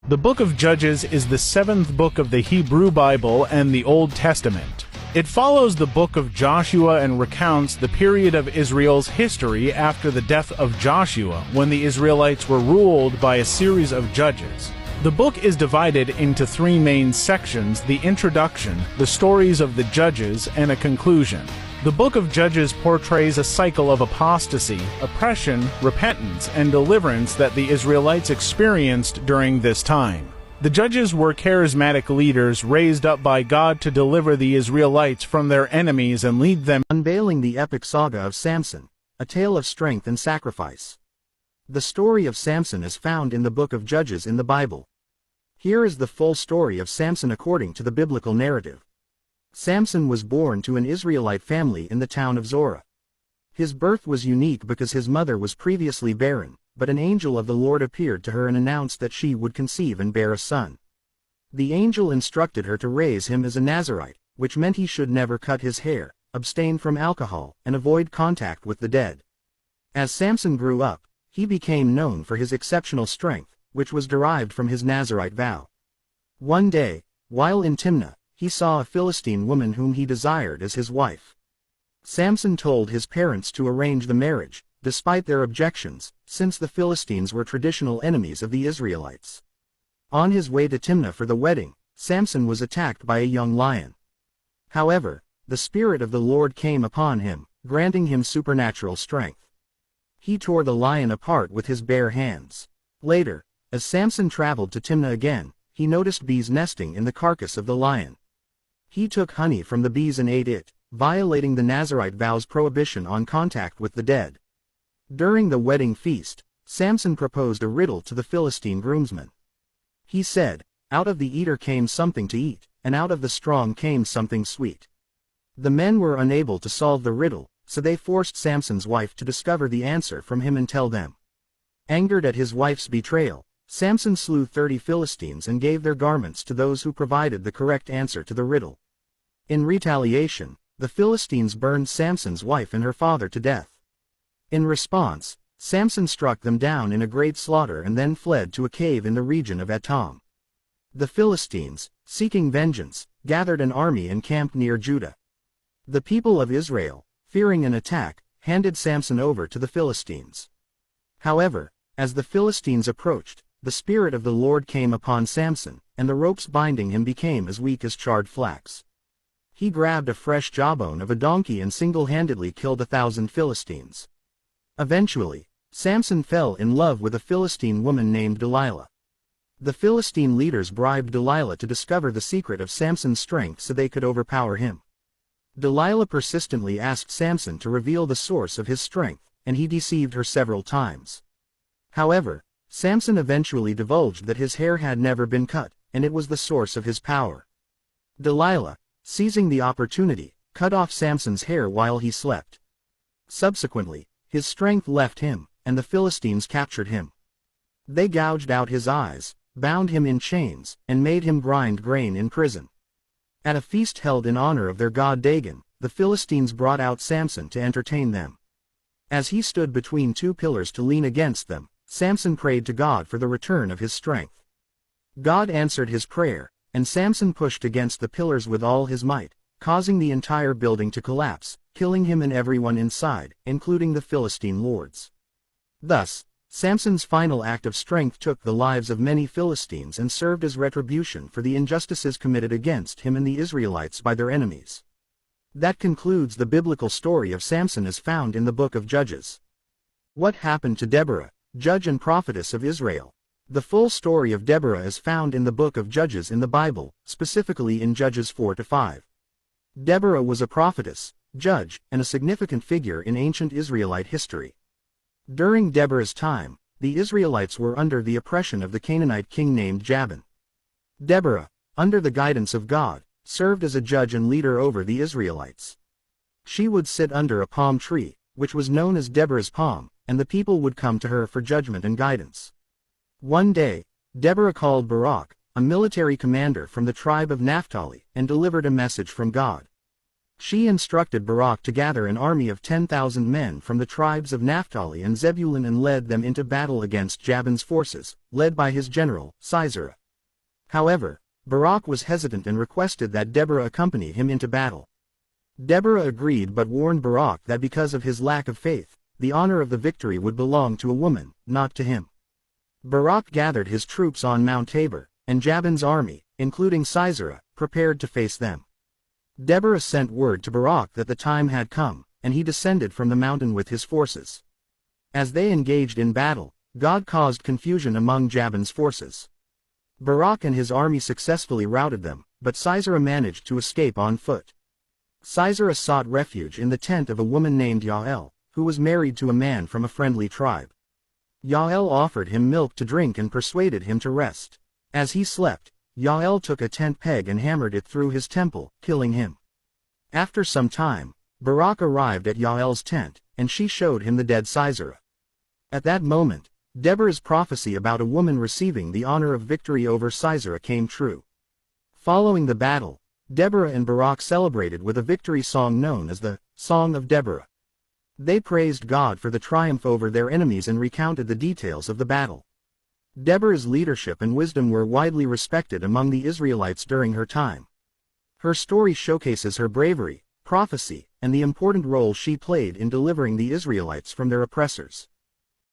The Book of Judges is the seventh book of the Hebrew Bible and the Old Testament. It follows the book of Joshua and recounts the period of Israel's history after the death of Joshua, when the Israelites were ruled by a series of judges. The book is divided into three main sections: the introduction, the stories of the judges, and a conclusion. The book of Judges portrays a cycle of apostasy, oppression, repentance, and deliverance that the Israelites experienced during this time. The judges were charismatic leaders raised up by God to deliver the Israelites from their enemies and lead them, unveiling the epic saga of Samson, a tale of strength and sacrifice. The story of Samson is found in the book of Judges in the Bible. Here is the full story of Samson according to the biblical narrative. Samson was born to an Israelite family in the town of Zorah. His birth was unique because his mother was previously barren, but an angel of the Lord appeared to her and announced that she would conceive and bear a son. The angel instructed her to raise him as a Nazirite, which meant he should never cut his hair, abstain from alcohol, and avoid contact with the dead. As Samson grew up, he became known for his exceptional strength, which was derived from his Nazirite vow. One day, while in Timnah, he saw a Philistine woman whom he desired as his wife. Samson told his parents to arrange the marriage, despite their objections, since the Philistines were traditional enemies of the Israelites. On his way to Timnah for the wedding, Samson was attacked by a young lion. However, the Spirit of the Lord came upon him, granting him supernatural strength. He tore the lion apart with his bare hands. Later, as Samson traveled to Timnah again, he noticed bees nesting in the carcass of the lion. He took honey from the bees and ate it, violating the Nazirite vow's prohibition on contact with the dead. During the wedding feast, Samson proposed a riddle to the Philistine groomsmen. He said, "Out of the eater came something to eat, and out of the strong came something sweet." The men were unable to solve the riddle, so they forced Samson's wife to discover the answer from him and tell them. Angered at his wife's betrayal, Samson slew 30 Philistines and gave their garments to those who provided the correct answer to the riddle. In retaliation, the Philistines burned Samson's wife and her father to death. In response, Samson struck them down in a great slaughter and then fled to a cave in the region of Etam. The Philistines, seeking vengeance, gathered an army and camped near Judah. The people of Israel, fearing an attack, handed Samson over to the Philistines. However, as the Philistines approached, the Spirit of the Lord came upon Samson, and the ropes binding him became as weak as charred flax. He grabbed a fresh jawbone of a donkey and single-handedly killed 1,000 Philistines. Eventually, Samson fell in love with a Philistine woman named Delilah. The Philistine leaders bribed Delilah to discover the secret of Samson's strength so they could overpower him. Delilah persistently asked Samson to reveal the source of his strength, and he deceived her several times. However, Samson eventually divulged that his hair had never been cut, and it was the source of his power. Delilah, seizing the opportunity, cut off Samson's hair while he slept. Subsequently, his strength left him, and the Philistines captured him. They gouged out his eyes, bound him in chains, and made him grind grain in prison. At a feast held in honor of their god Dagon, the Philistines brought out Samson to entertain them. As he stood between two pillars to lean against them, Samson prayed to God for the return of his strength. God answered his prayer, and Samson pushed against the pillars with all his might, causing the entire building to collapse, killing him and everyone inside, including the Philistine lords. Thus, Samson's final act of strength took the lives of many Philistines and served as retribution for the injustices committed against him and the Israelites by their enemies. That concludes the biblical story of Samson as found in the book of Judges. What happened to Deborah, judge and prophetess of Israel? The full story of Deborah is found in the book of Judges in the Bible, specifically in Judges 4-5. Deborah was a prophetess, judge, and a significant figure in ancient Israelite history. During Deborah's time, the Israelites were under the oppression of the Canaanite king named Jabin. Deborah, under the guidance of God, served as a judge and leader over the Israelites. She would sit under a palm tree, which was known as Deborah's palm, and the people would come to her for judgment and guidance. One day, Deborah called Barak, a military commander from the tribe of Naphtali, and delivered a message from God. She instructed Barak to gather an army of 10,000 men from the tribes of Naphtali and Zebulun and led them into battle against Jabin's forces, led by his general, Sisera. However, Barak was hesitant and requested that Deborah accompany him into battle. Deborah agreed but warned Barak that because of his lack of faith, the honor of the victory would belong to a woman, not to him. Barak gathered his troops on Mount Tabor, and Jabin's army, including Sisera, prepared to face them. Deborah sent word to Barak that the time had come, and he descended from the mountain with his forces. As they engaged in battle, God caused confusion among Jabin's forces. Barak and his army successfully routed them, but Sisera managed to escape on foot. Sisera sought refuge in the tent of a woman named Yael, who was married to a man from a friendly tribe. Yael offered him milk to drink and persuaded him to rest. As he slept, Yael took a tent peg and hammered it through his temple, killing him. After some time, Barak arrived at Yael's tent, and she showed him the dead Sisera. At that moment, Deborah's prophecy about a woman receiving the honor of victory over Sisera came true. Following the battle, Deborah and Barak celebrated with a victory song known as the Song of Deborah. They praised God for the triumph over their enemies and recounted the details of the battle. Deborah's leadership and wisdom were widely respected among the Israelites during her time. Her story showcases her bravery, prophecy, and the important role she played in delivering the Israelites from their oppressors.